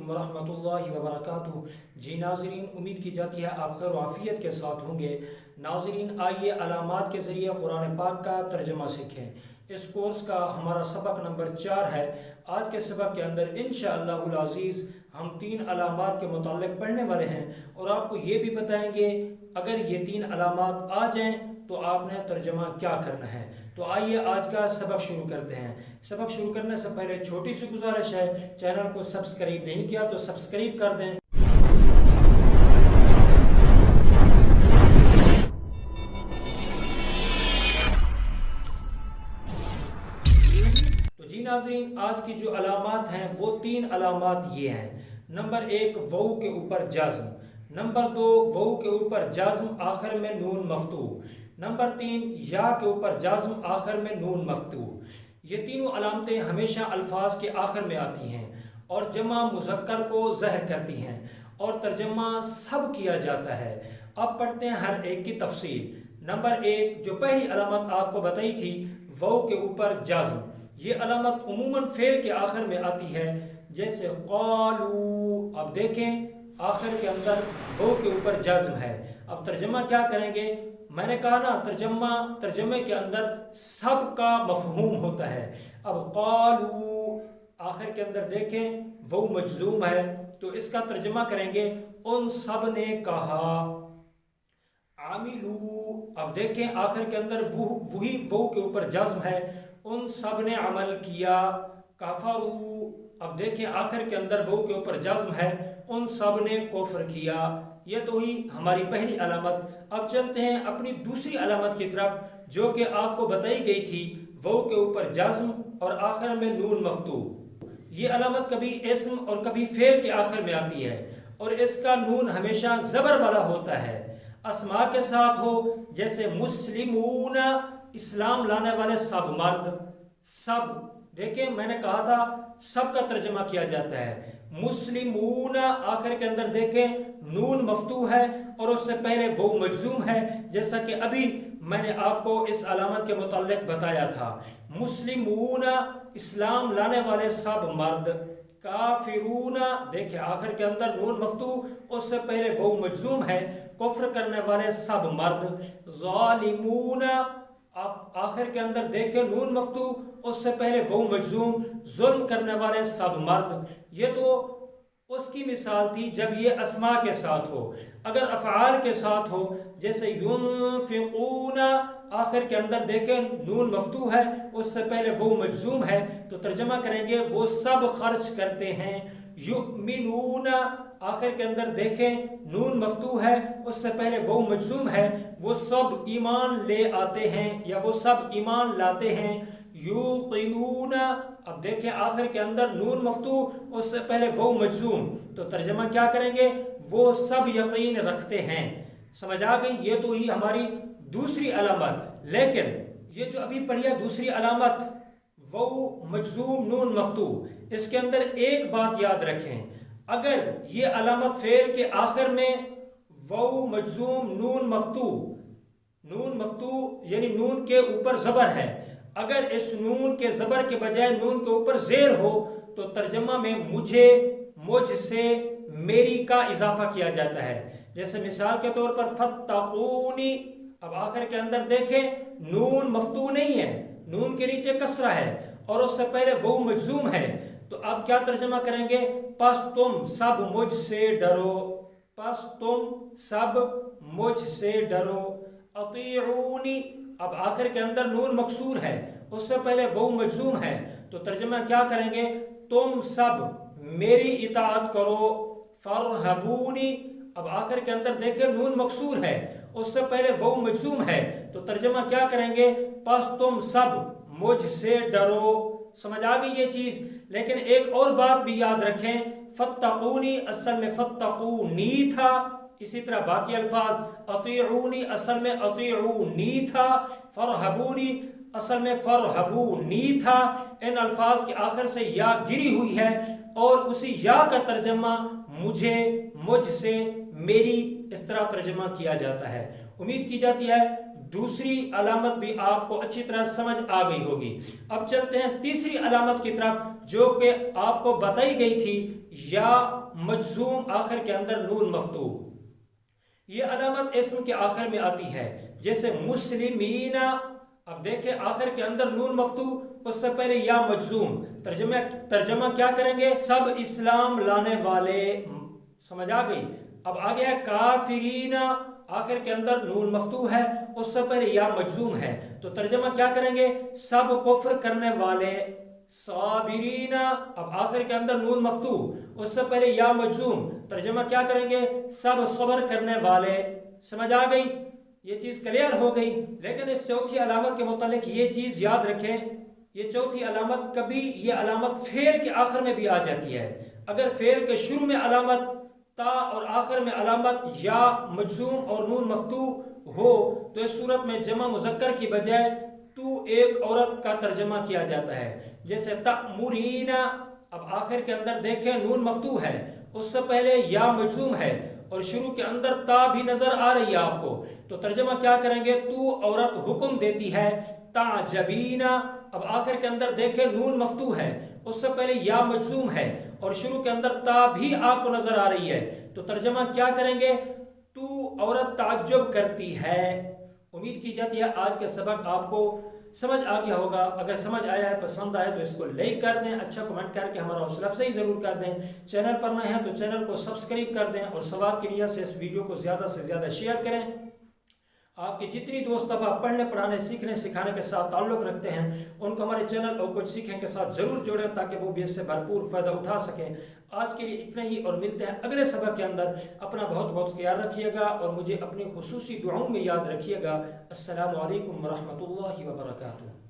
अलैकुम वरहमतुल्लाहि वबरकातुहू। जी नाज़रीन, उम्मीद की जाती है आप खैर आफियत के साथ होंगे। नाज़रीन, आइए अलामात के ज़रिए कुरान पाक का तर्जुमा सीखें। इस कोर्स का हमारा सबक नंबर 4 है। आज के सबक के अंदर इंशाअल्लाहुल अज़ीज़ हम 3 अलामात के मुताल्लिक़ पढ़ने वाले हैं और आपको ये भी बताएंगे अगर ये 3 अलामात आ जाएँ तो आपने तर्जुमा क्या करना है। तो आइए आज का सबक शुरू करते हैं। सबक शुरू करने से पहले छोटी सी गुजारिश है, चैनल को सब्सक्राइब नहीं किया तो सब्सक्राइब कर दें। तो जी नाज़रीन, आज की जो अलामात हैं वो 3 अलामात ये हैं। नंबर 1 वाउ के ऊपर जाज़्म, नंबर 2 वाउ के ऊपर जाज़्म आखिर में नून मफ्तू, नंबर 3 या के ऊपर जाज़्म आखिर में नून मफ्तू। ये तीनों अलामतें हमेशा अल्फाज के आखिर में आती हैं और जमा मुज़क्कर को ज़हर करती हैं और तर्जमा सब किया जाता है। अब पढ़ते हैं हर एक की तफसील। नंबर 1 जो पहली अलामत आपको बताई थी, वाउ के ऊपर जाज़्म, ये अलामत उमूमन फ़ेल के आखिर में आती है, जैसे क़ालू। अब देखें आखिर के अंदर वाउ के ऊपर जाज़्म है। अब तर्जमा क्या करेंगे? मैंने कहा ना, तर्जमे के अंदर सब का मफहूम होता है। अब क़ालू आखिर के अंदर देखें वो मजज़ूम है तो इसका तर्जमा करेंगे उन सब ने कहा। आमिलू, अब देखें आखिर के अंदर वही वो के ऊपर जाज़्म है, उन सब ने अमल किया। कफरू, अब देखें आखिर के अंदर वो के ऊपर जाज़्म है, उन सब ने कुफ्र किया। ये तो ही हमारी पहली अलामत। अब चलते हैं अपनी दूसरी अलामत की तरफ जो कि आपको बताई गई थी, वो के ऊपर जाज़्म और आखिर में नून मफ्तू। ये अलामत कभी इस्म और कभी फेल के आखिर में आती है और इसका नून हमेशा ज़बर वाला होता है। अस्मा के साथ हो, जैसे मुस्लिमून, इस्लाम लाने वाले सब मर्द। सब देखें मैंने कहा था सब का तर्जमा किया जाता है। मुस्लिमून आखिर के अंदर देखें नून मफ्तू है और उससे पहले वो मजज़ूम है, जैसा कि अभी मैंने आपको इस अलामत के मुताल्लिक़ बताया था। मुस्लिमून इस्लाम लाने वाले सब मर्द। काफिरून देखिए आखिर के अंदर नून मफ्तू, उससे पहले वो मजज़ूम है, कुफ्र करने वाले सब मर्द। ज़ालिमून, आप आखिर के अंदर देखें नून मफ्तू, उससे पहले वो मजज़ूम, जुल्म करने वाले सब मर्द। ये तो उसकी मिसाल थी जब ये अस्मा के साथ हो। अगर अफ़आल के साथ हो, जैसे युनफ़िक़ून आखिर के अंदर देखें नून मफ्तू है, उससे पहले वो मजज़ूम है, तो तर्जमा करेंगे वो सब खर्च करते हैं। युमिनून आखिर के अंदर देखें नून मफ्तू है, उससे पहले वो मजज़ूम है, वो सब ईमान ले आते हैं या वो सब ईमान लाते हैं। युक़िनून, अब देखें आखिर के अंदर नून मफ्तू, उससे पहले वो मजज़ूम, तो तर्जमा क्या करेंगे? वो सब यकीन रखते हैं। समझ आ गई? ये तो ही हमारी दूसरी अलामत। लेकिन ये जो अभी पढ़ी दूसरी अलामत, वो मजज़ूम नून मफ्तू, इसके अंदर एक बात याद रखें, अगर ये अलामत फेल के आखिर में वो मजज़ूम नून मफ्तू यानी नून के ऊपर ज़बर है, अगर इस नून के ज़बर के बजाय नून के ऊपर ज़ेर हो तो तर्जमा में मुझे, मुझसे, मेरी का इजाफा किया जाता है। जैसे मिसाल के तौर पर फत्तकूनी, अब आखिर के अंदर देखें नून मफ्तू नहीं है, नून के नीचे कसरा है और उससे पहले वो मजज़ूम है, तो अब क्या तर्जमा करेंगे? पस तुम सब मुझसे डरो, पस तुम सब मुझसे डरो। अतीऊनी, अब आखिर के अंदर नून मकसूर है, उससे पहले वो मजज़ूम है, तो तर्जमा क्या करेंगे? तुम सब मेरी इताअत करो। फरहबूनी, अब आखिर के अंदर देखें नून मकसूर है, उससे पहले वो मजज़ूम है, तो तर्जमा क्या करेंगे? बस तुम सब मुझसे डरो। समझ आ गई ये चीज़? लेकिन एक और बात भी याद रखें, फत्तकूनी असल में फत्तकूनी था, इसी तरह बाकी अल्फाज अतीऊनी असल में अतीऊनी था, फरहबूनी असल में फरहबूनी था। इन अल्फाज के आखिर से या गिरी हुई है और उसी या का तर्जमा मुझे, मुझसे, मेरी, इस तरह तर्जमा किया जाता है। उम्मीद की जाती है दूसरी अलामत भी आपको अच्छी तरह समझ आ गई होगी। अब चलते हैं तीसरी अलामत की तरफ जो कि आपको बताई गई थी یا مجزوم آخر کے اندر نون مفتوح، یہ علامت اسم کے آخر میں آتی ہے، جیسے مسلمین، اب دیکھیں آخر کے اندر نون مفتوح، اس سے پہلے یا مجزوم، ترجمہ کیا کریں گے؟ سب اسلام لانے والے، سمجھ آ گئی؟ اب آگے ہے کافرین، آخر کے اندر نون مفتوح ہے، اس سے پہلے یا مجزوم ہے، تو ترجمہ کیا کریں گے؟ سب کفر کرنے والے، صابرین، اب آخر کے اندر نون مفتوح، اس سے پہلے یا مجزوم، ترجمہ کیا کریں گے؟ سب صبر کرنے والے، سمجھ آ گئی؟ یہ چیز کلیئر ہو گئی۔ لیکن اس چوتھی علامت کے متعلق یہ چیز یاد رکھیں، یہ چوتھی علامت کبھی یہ علامت فعل کے آخر میں بھی آ جاتی ہے۔ اگر فعل کے شروع میں علامت تا اور آخر میں علامت یا مجزوم اور نون مفتوح ہو تو اس صورت میں جمع مذکر کی بجائے تو ایک عورت کا ترجمہ کیا جاتا ہے، جیسے تأمرین، اب آخر کے اندر دیکھیں نون مفتوح ہے، اس سے پہلے یا مجزوم ہے اور شروع کے اندر تا بھی نظر آ رہی ہے آپ کو، تو ترجمہ کیا کریں گے؟ تو عورت حکم دیتی ہے، تعجبین، اب آخر کے اندر دیکھیں نون مفتوح ہے، اس سے پہلے یا مجزوم ہے اور شروع کے اندر تا بھی آپ کو نظر آ رہی ہے، تو ترجمہ کیا کریں گے؟ تو عورت تعجب کرتی ہے۔ امید کی جاتی ہے آج کا سبق آپ کو سمجھ آ گیا ہوگا۔ اگر سمجھ آیا ہے، پسند آیا تو اس کو لائک کر دیں، اچھا کمنٹ کر کے ہمارا حوصلہ افزائی ضرور کر دیں، چینل پر نئے ہیں تو چینل کو سبسکرائب کر دیں اور ثواب کی نیت سے اس ویڈیو کو زیادہ سے زیادہ شیئر کریں۔ آپ کے جتنی دوست اب آپ پڑھنے پڑھانے سیکھنے سکھانے کے ساتھ تعلق رکھتے ہیں ان کو ہمارے چینل اور کچھ سیکھنے کے ساتھ ضرور جوڑیں تاکہ وہ بھی اس سے بھرپور فائدہ اٹھا سکیں۔ آج کے لیے اتنا ہی اور ملتے ہیں اگلے سبق کے اندر۔ اپنا بہت بہت خیال رکھیے گا اور مجھے اپنی خصوصی دعاؤں میں یاد رکھیے گا۔ السلام علیکم ورحمۃ اللہ وبرکاتہ۔